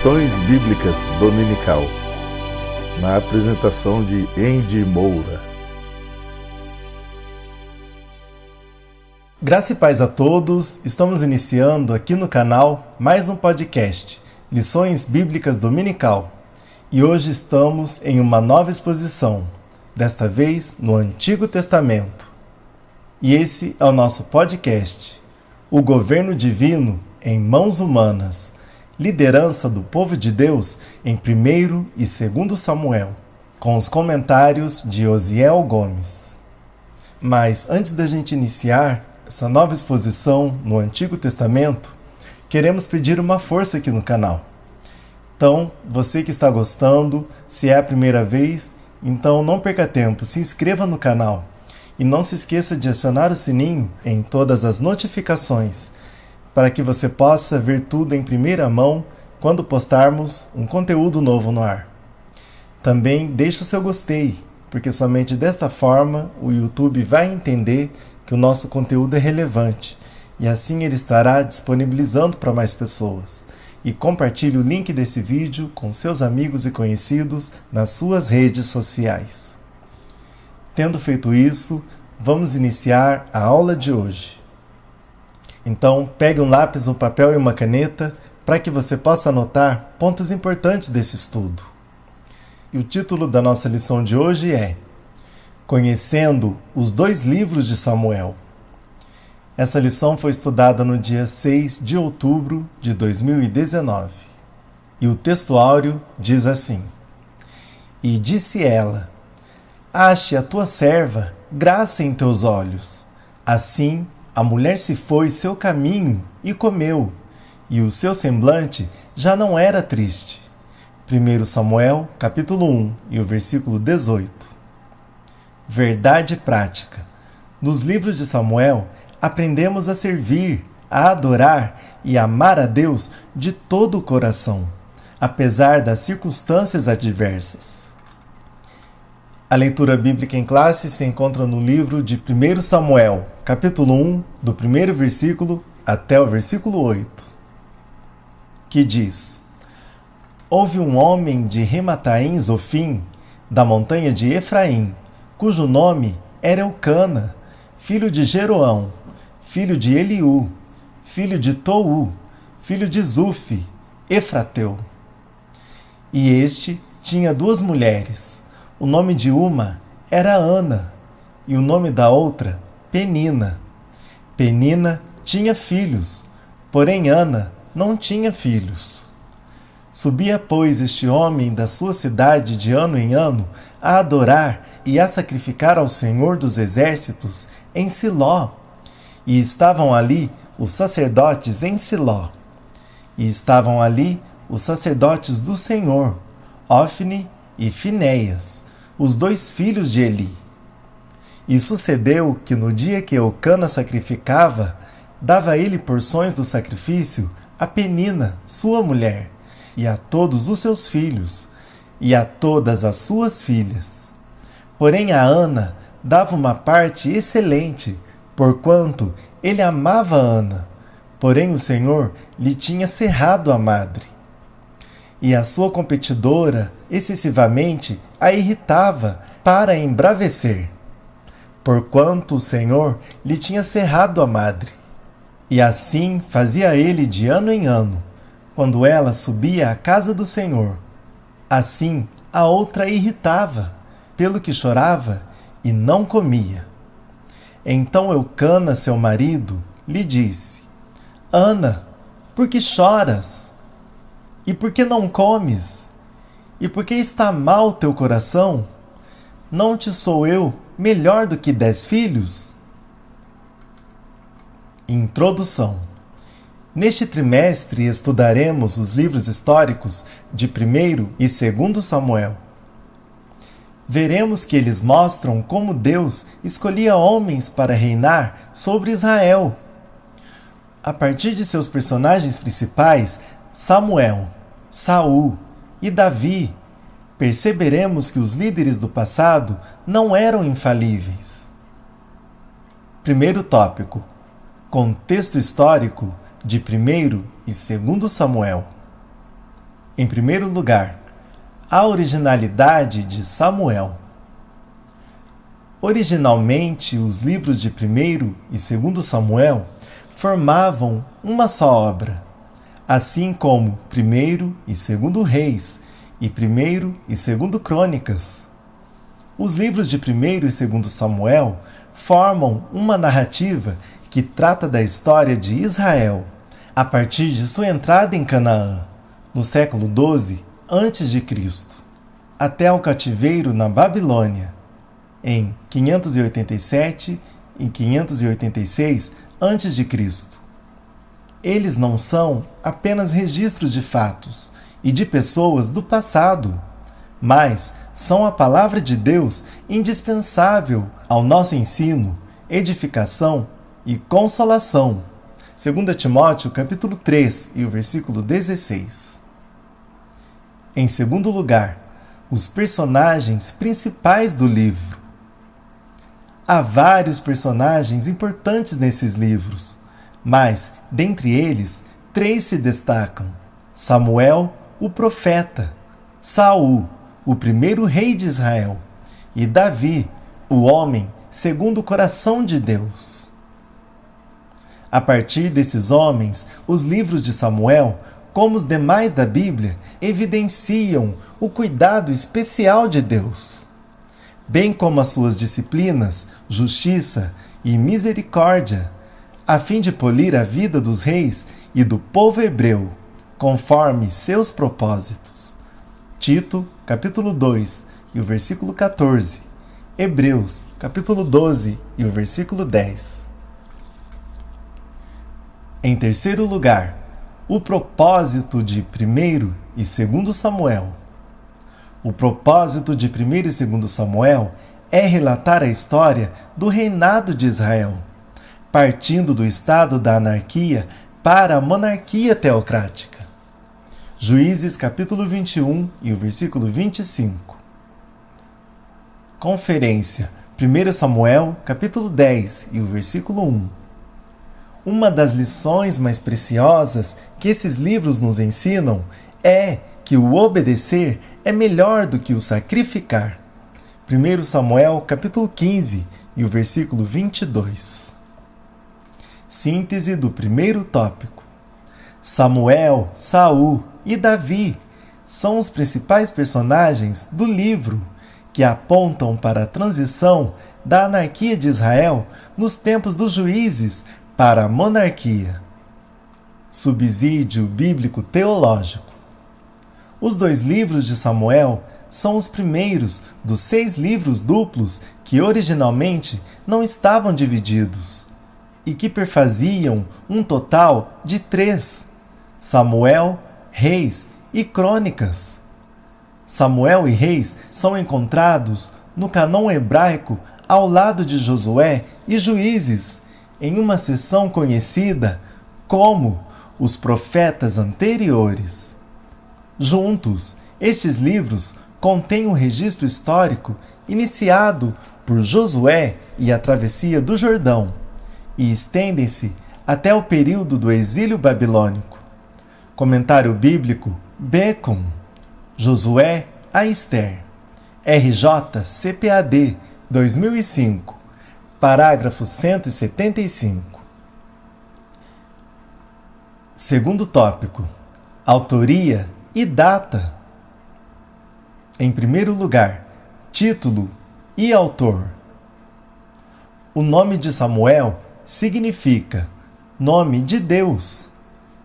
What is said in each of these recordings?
Lições Bíblicas Dominical, na apresentação de Andy Moura. Graça e paz a todos, estamos iniciando aqui no canal mais um podcast, Lições Bíblicas Dominical, e hoje estamos em uma nova exposição, desta vez no Antigo Testamento. E esse é o nosso podcast, O Governo Divino em Mãos Humanas, liderança do povo de Deus em 1º e 2º Samuel, com os comentários de Osiel Gomes. Mas antes da gente iniciar essa nova exposição no Antigo Testamento, queremos pedir uma força aqui no canal. Então, você que está gostando, se é a primeira vez, então não perca tempo, se inscreva no canal e não se esqueça de acionar o sininho em todas as notificações, para que você possa ver tudo em primeira mão quando postarmos um conteúdo novo no ar. Também deixe o seu gostei, porque somente desta forma o YouTube vai entender que o nosso conteúdo é relevante e assim ele estará disponibilizando para mais pessoas. E compartilhe o link desse vídeo com seus amigos e conhecidos nas suas redes sociais. Tendo feito isso, vamos iniciar a aula de hoje. Então, pegue um lápis, um papel e uma caneta para que você possa anotar pontos importantes desse estudo. E o título da nossa lição de hoje é Conhecendo os 2 livros de Samuel. Essa lição foi estudada no dia 6 de outubro de 2019. E o texto áureo diz assim: E disse ela: Ache a tua serva graça em teus olhos. Assim, a mulher se foi seu caminho e comeu, e o seu semblante já não era triste. 1 Samuel, capítulo 1, e o versículo 18. Verdade prática. Nos livros de Samuel, aprendemos a servir, a adorar e amar a Deus de todo o coração, apesar das circunstâncias adversas. A leitura bíblica em classe se encontra no livro de 1 Samuel, capítulo 1, do 1º versículo até o versículo 8, que diz: Houve um homem de Remataim Zofim, da montanha de Efraim, cujo nome era Eucana, filho de Jeroão, filho de Eliú, filho de Tou, filho de Zufi, Efrateu. E este tinha 2 mulheres. O nome de uma era Ana, e o nome da outra, Penina. Penina tinha filhos, porém Ana não tinha filhos. Subia, pois, este homem da sua cidade de ano em ano a adorar e a sacrificar ao Senhor dos Exércitos em Siló. E estavam ali os sacerdotes em Siló. E estavam ali os sacerdotes do Senhor, Ofni e Finéias, os 2 filhos de Eli. E sucedeu que no dia que Eucana sacrificava, dava ele porções do sacrifício a Penina, sua mulher, e a todos os seus filhos, e a todas as suas filhas. Porém a Ana dava uma parte excelente, porquanto ele amava Ana, porém o Senhor lhe tinha cerrado a madre. E a sua competidora excessivamente a irritava para a embravecer, porquanto o Senhor lhe tinha cerrado a madre. E assim fazia ele de ano em ano, quando ela subia à casa do Senhor. Assim a outra a irritava, pelo que chorava e não comia. Então Eucana, seu marido, lhe disse: Ana, por que choras? E por que não comes? E por que está mal teu coração? Não te sou eu melhor do que 10 filhos? Introdução. Neste trimestre estudaremos os livros históricos de 1º e 2º Samuel. Veremos que eles mostram como Deus escolhia homens para reinar sobre Israel. A partir de seus personagens principais, Samuel, Saul e Davi, perceberemos que os líderes do passado não eram infalíveis. Primeiro tópico: contexto histórico de 1º e 2º Samuel. Em primeiro lugar, a originalidade de Samuel. Originalmente, os livros de 1º e 2º Samuel formavam uma só obra, assim como 1º e 2º Reis e 1º e 2º Crônicas. Os livros de 1º e 2º Samuel formam uma narrativa que trata da história de Israel, a partir de sua entrada em Canaã, no século XII a.C., até o cativeiro na Babilônia, em 587 e 586 a.C. Eles não são apenas registros de fatos e de pessoas do passado, mas são a palavra de Deus indispensável ao nosso ensino, edificação e consolação. 2 Timóteo capítulo 3 e o versículo 16. Em segundo lugar, os personagens principais do livro. Há vários personagens importantes nesses livros, mas, dentre eles, 3 se destacam: Samuel, o profeta, Saul, o primeiro rei de Israel, e Davi, o homem segundo o coração de Deus. A partir desses homens, os livros de Samuel, como os demais da Bíblia, evidenciam o cuidado especial de Deus, bem como as suas disciplinas, justiça e misericórdia, a fim de polir a vida dos reis e do povo hebreu, conforme seus propósitos. Tito, capítulo 2, e o versículo 14. Hebreus, capítulo 12, e o versículo 10. Em terceiro lugar, o propósito de 1º e 2º Samuel. O propósito de 1º e 2º Samuel é relatar a história do reinado de Israel, partindo do estado da anarquia para a monarquia teocrática. Juízes capítulo 21 e o versículo 25. Conferência 1 Samuel capítulo 10 e o versículo 1. Uma das lições mais preciosas que esses livros nos ensinam é que o obedecer é melhor do que o sacrificar. 1 Samuel capítulo 15 e o versículo 22. Síntese do primeiro tópico. Samuel, Saul e Davi são os principais personagens do livro que apontam para a transição da anarquia de Israel nos tempos dos juízes para a monarquia. Subsídio bíblico teológico. Os 2 livros de Samuel são os primeiros dos 6 livros duplos que originalmente não estavam divididos e que perfaziam um total de 3: Samuel, Reis e Crônicas. Samuel e Reis são encontrados no cânon hebraico ao lado de Josué e Juízes, em uma seção conhecida como os profetas anteriores. Juntos, estes livros contêm um registro histórico iniciado por Josué e a travessia do Jordão, e estendem-se até o período do exílio babilônico. Comentário bíblico Becum, Josué a Esther, RJ CPAD 2005, parágrafo 175. Segundo tópico: autoria e data. Em primeiro lugar, título e autor. O nome de Samuel significa nome de Deus,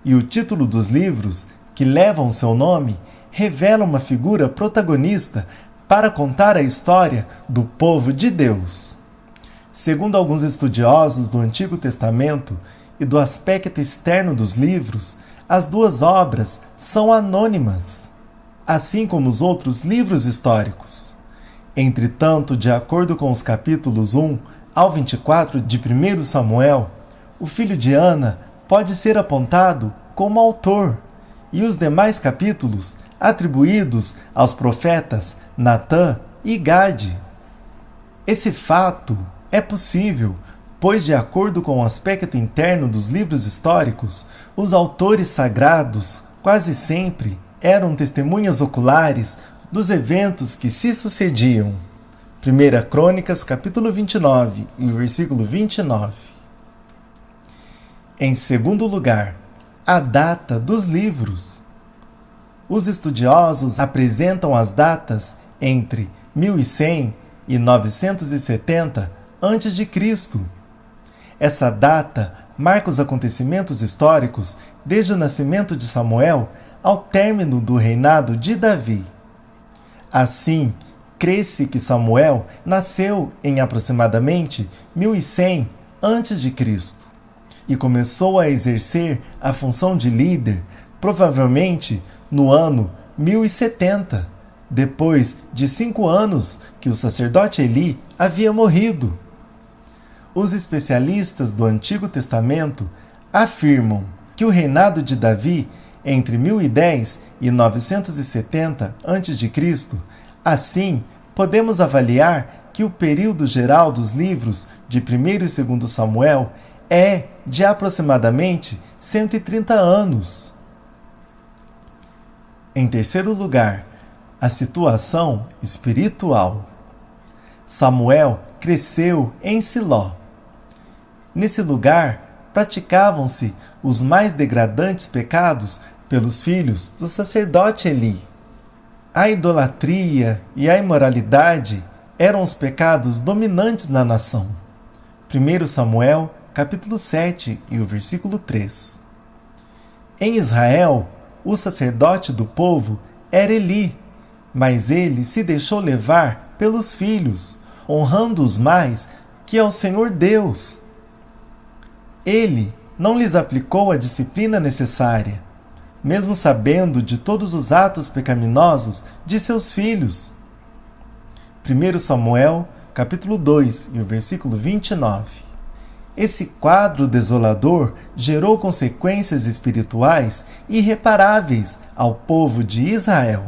e o título dos livros que levam seu nome revela uma figura protagonista para contar a história do povo de Deus. Segundo alguns estudiosos do Antigo Testamento e do aspecto externo dos livros, as 2 obras são anônimas, assim como os outros livros históricos. Entretanto, de acordo com os capítulos 1 ao 24 de 1 Samuel, o filho de Ana pode ser apontado como autor, e os demais capítulos atribuídos aos profetas Natã e Gade. Esse fato é possível, pois, de acordo com o aspecto interno dos livros históricos, os autores sagrados quase sempre eram testemunhas oculares dos eventos que se sucediam. 1 Crônicas, capítulo 29, e o versículo 29. Em segundo lugar, a data dos livros. Os estudiosos apresentam as datas entre 1100 e 970 a.C. Essa data marca os acontecimentos históricos desde o nascimento de Samuel ao término do reinado de Davi. Assim, crê-se que Samuel nasceu em aproximadamente 1100 a.C. e começou a exercer a função de líder provavelmente no ano 1070, depois de 5 anos que o sacerdote Eli havia morrido. Os especialistas do Antigo Testamento afirmam que o reinado de Davi entre 1010 e 970 a.C., assim, podemos avaliar que o período geral dos livros de 1º e 2º Samuel é de aproximadamente 130 anos. Em terceiro lugar, a situação espiritual. Samuel cresceu em Siló. Nesse lugar, praticavam-se os mais degradantes pecados pelos filhos do sacerdote Eli. A idolatria e a imoralidade eram os pecados dominantes na nação. 1 Samuel, capítulo 7, e o versículo 3. Em Israel, o sacerdote do povo era Eli, mas ele se deixou levar pelos filhos, honrando-os mais que ao Senhor Deus. Ele não lhes aplicou a disciplina necessária, mesmo sabendo de todos os atos pecaminosos de seus filhos. 1 Samuel, capítulo 2, e o versículo 29. Esse quadro desolador gerou consequências espirituais irreparáveis ao povo de Israel.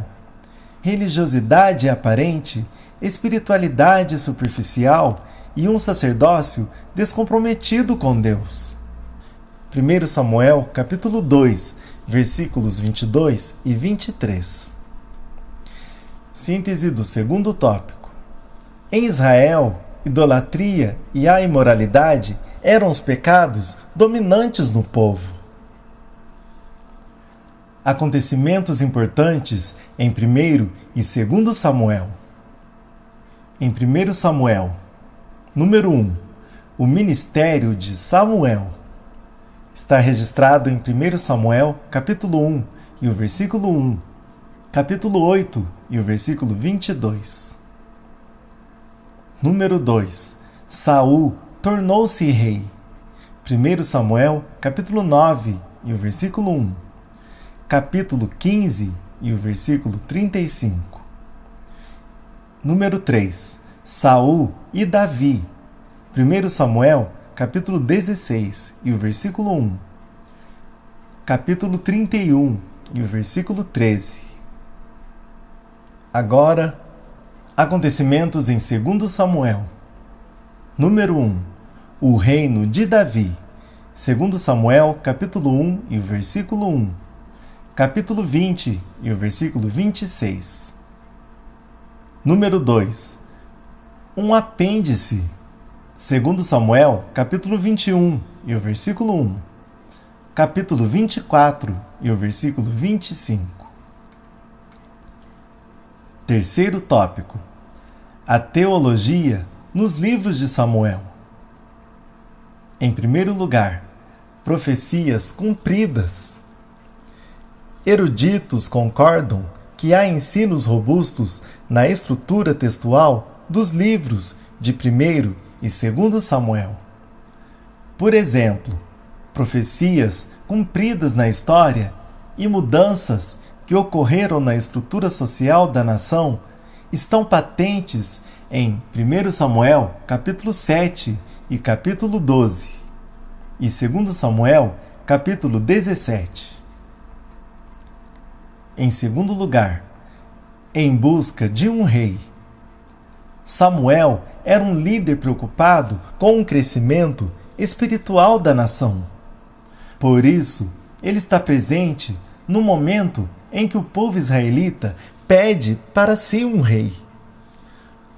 Religiosidade aparente, espiritualidade superficial e um sacerdócio descomprometido com Deus. 1 Samuel, capítulo 2, versículos 22 e 23. Síntese do segundo tópico. Em Israel, idolatria e a imoralidade eram os pecados dominantes no povo. Acontecimentos importantes em 1 e 2 Samuel. Em 1 Samuel, número 1, o ministério de Samuel. Está registrado em 1 Samuel, capítulo 1, e o versículo 1, capítulo 8, e o versículo 22. Número 2, Saul tornou-se rei. 1 Samuel, capítulo 9, e o versículo 1, capítulo 15, e o versículo 35. Número 3, Saul e Davi. 1 Samuel, capítulo 16, e o versículo 1, capítulo 31, e o versículo 13. Agora, acontecimentos em 2 Samuel. Número 1, o reino de Davi. 2 Samuel, capítulo 1, e o versículo 1, capítulo 20, e o versículo 26. Número 2, um apêndice. 2 Samuel, capítulo 21, e o versículo 1, capítulo 24, e o versículo 25. Terceiro tópico, a teologia nos livros de Samuel. Em primeiro lugar, profecias cumpridas. Eruditos concordam que há ensinos robustos na estrutura textual dos livros de 1 e 2 Samuel. Por exemplo, profecias cumpridas na história e mudanças que ocorreram na estrutura social da nação estão patentes em 1 Samuel, capítulo 7 e capítulo 12, e 2 Samuel, capítulo 17. Em segundo lugar, em busca de um rei. Samuel era um líder preocupado com o crescimento espiritual da nação. Por isso, ele está presente no momento em que o povo israelita pede para si um rei.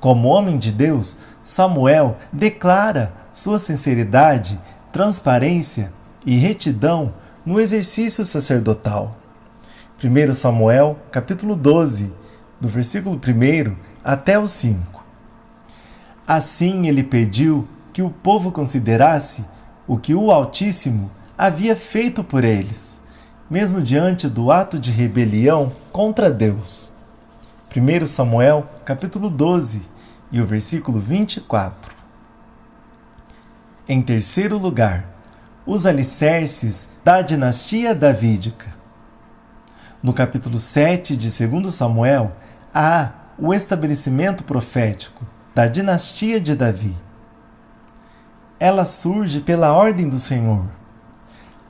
Como homem de Deus, Samuel declara sua sinceridade, transparência e retidão no exercício sacerdotal. 1 Samuel, capítulo 12, do versículo 1 até o 5. Assim ele pediu que o povo considerasse o que o Altíssimo havia feito por eles, mesmo diante do ato de rebelião contra Deus. 1 Samuel, capítulo 12, e o versículo 24. Em terceiro lugar, os alicerces da dinastia davídica. No capítulo 7 de 2 Samuel, há o estabelecimento profético da dinastia de Davi. Ela surge pela ordem do Senhor.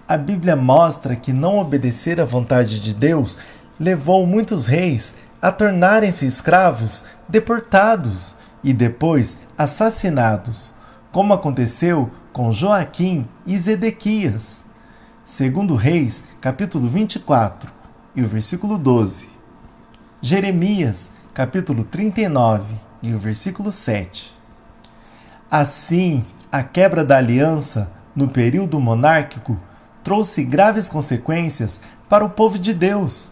A Bíblia mostra que não obedecer à vontade de Deus levou muitos reis a tornarem-se escravos, deportados e depois assassinados, como aconteceu com Joaquim e Zedequias. 2 Reis, capítulo 24, e o versículo 12. Jeremias, capítulo 39, e o versículo 7. Assim, a quebra da aliança no período monárquico trouxe graves consequências para o povo de Deus.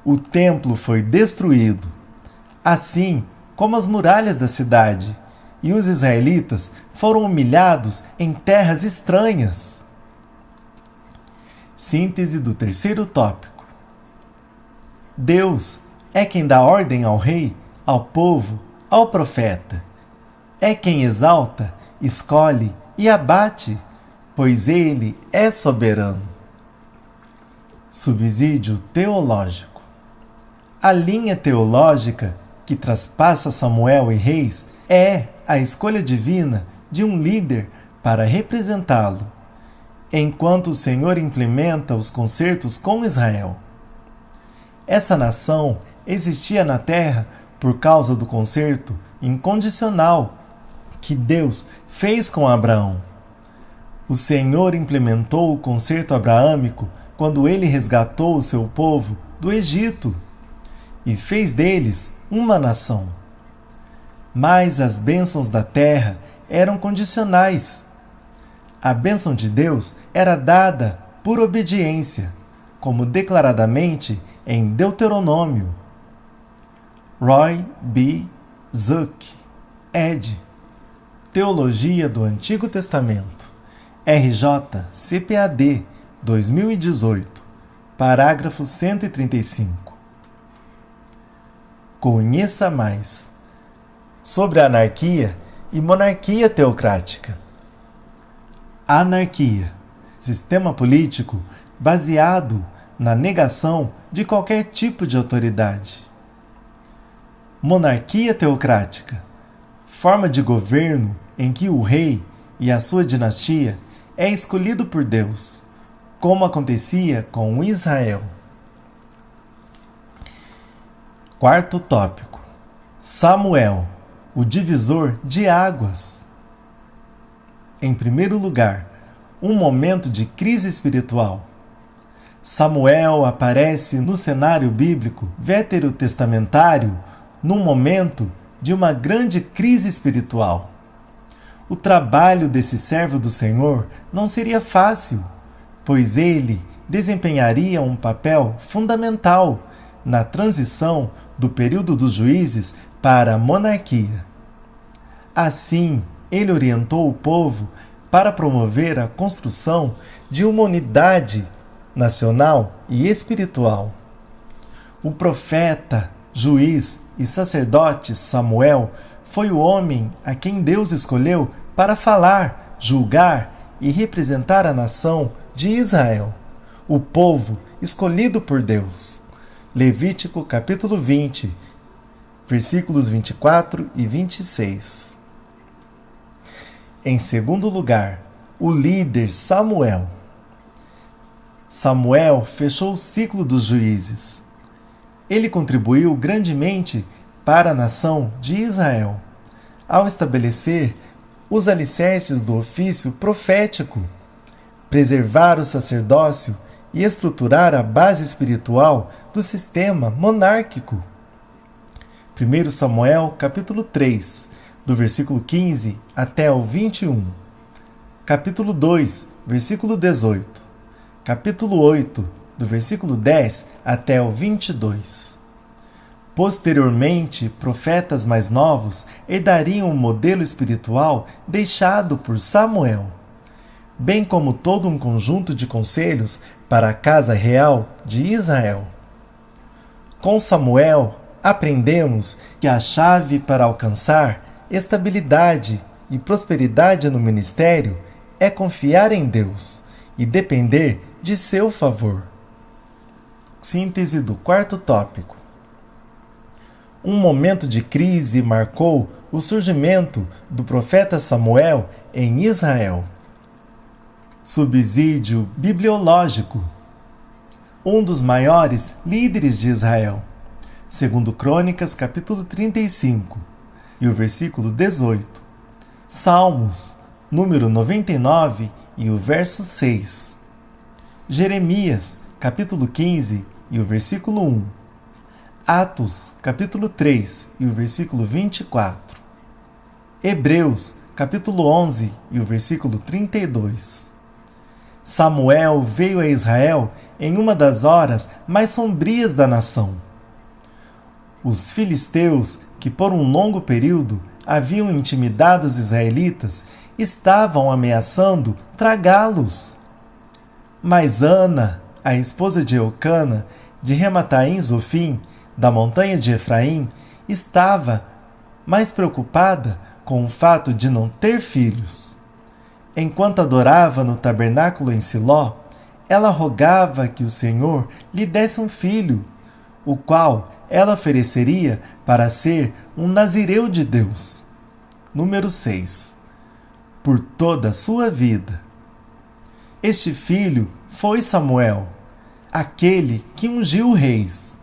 O templo foi destruído, assim como as muralhas da cidade, e os israelitas foram humilhados em terras estranhas. Síntese do terceiro tópico. Deus é quem dá ordem ao rei, ao povo, ao profeta. É quem exalta, escolhe e abate, pois ele é soberano. Subsídio teológico. A linha teológica que traspassa Samuel e Reis é a escolha divina de um líder para representá-lo, enquanto o Senhor implementa os concertos com Israel. Essa nação existia na terra por causa do concerto incondicional que Deus fez com Abraão. O Senhor implementou o concerto abraâmico quando ele resgatou o seu povo do Egito e fez deles uma nação. Mas as bênçãos da terra eram condicionais. A bênção de Deus era dada por obediência, como declaradamente em Deuteronômio. Roy B. Zuck, ed. Teologia do Antigo Testamento. RJ CPAD 2018. Parágrafo 135. Conheça mais sobre a anarquia e monarquia teocrática. Anarquia, sistema político baseado na negação de qualquer tipo de autoridade. Monarquia teocrática, forma de governo em que o rei e a sua dinastia é escolhido por Deus, como acontecia com Israel. Quarto tópico. Samuel, o divisor de águas. Em primeiro lugar, um momento de crise espiritual. Samuel aparece no cenário bíblico veterotestamentário num momento de uma grande crise espiritual. O trabalho desse servo do Senhor não seria fácil, pois ele desempenharia um papel fundamental na transição do período dos juízes para a monarquia. Assim, ele orientou o povo para promover a construção de uma unidade nacional e espiritual. O profeta, juiz e sacerdote Samuel foi o homem a quem Deus escolheu para falar, julgar e representar a nação de Israel, o povo escolhido por Deus. Levítico capítulo 20, versículos 24 e 26. Em segundo lugar, o líder Samuel. Samuel fechou o ciclo dos juízes. Ele contribuiu grandemente para a nação de Israel, ao estabelecer os alicerces do ofício profético, preservar o sacerdócio e estruturar a base espiritual do sistema monárquico. 1 Samuel, capítulo 3, do versículo 15 até o 21. Capítulo 2, versículo 18. Capítulo 8, do versículo 10 até o 22. Posteriormente, profetas mais novos herdariam o modelo espiritual deixado por Samuel, bem como todo um conjunto de conselhos para a casa real de Israel. Com Samuel, aprendemos que a chave para alcançar estabilidade e prosperidade no ministério é confiar em Deus e depender de seu favor. Síntese do quarto tópico. Um momento de crise marcou o surgimento do profeta Samuel em Israel. Subsídio bibliológico. Um dos maiores líderes de Israel, segundo Crônicas, capítulo 35, e o versículo 18. Salmos, número 99 e o verso 6. Jeremias, capítulo 15 e o versículo 1. Atos, capítulo 3 e o versículo 24. Hebreus, capítulo 11 e o versículo 32. Samuel veio a Israel em uma das horas mais sombrias da nação. Os filisteus, que por um longo período haviam intimidado os israelitas, estavam ameaçando tragá-los. Mas Ana, a esposa de Eucana, de Remataim Zofim, da montanha de Efraim, estava mais preocupada com o fato de não ter filhos. Enquanto adorava no tabernáculo em Siló, ela rogava que o Senhor lhe desse um filho, o qual ela ofereceria para ser um nazireu de Deus. Número 6. Por toda a sua vida. Este filho foi Samuel, aquele que ungiu reis,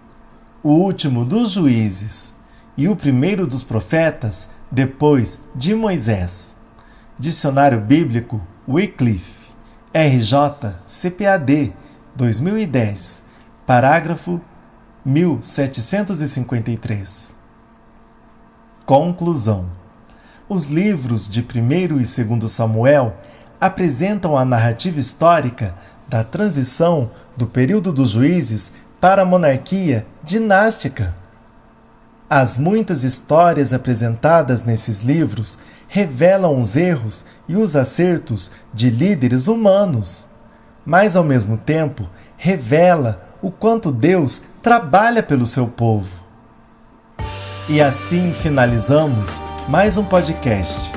o último dos juízes e o primeiro dos profetas depois de Moisés. Dicionário Bíblico Wycliffe, RJ CPAD 2010, parágrafo 1753. Conclusão. Os livros de 1º e 2º Samuel apresentam a narrativa histórica da transição do período dos juízes para a monarquia dinástica. As muitas histórias apresentadas nesses livros revelam os erros e os acertos de líderes humanos, mas ao mesmo tempo revela o quanto Deus trabalha pelo seu povo. E assim finalizamos mais um podcast,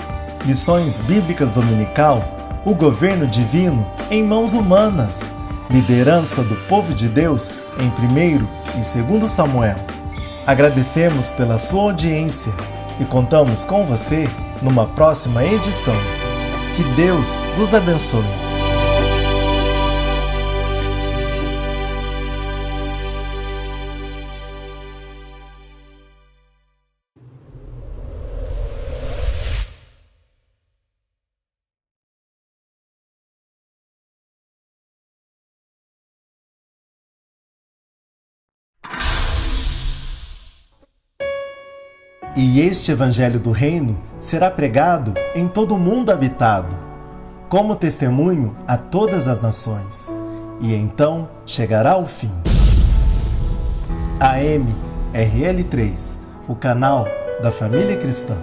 Lições Bíblicas Dominical, o governo divino em mãos humanas, liderança do povo de Deus em 1º e 2º Samuel. Agradecemos pela sua audiência e contamos com você numa próxima edição. Que Deus vos abençoe. E este Evangelho do Reino será pregado em todo o mundo habitado, como testemunho a todas as nações, e então chegará o fim. AM RL3, o canal da família cristã.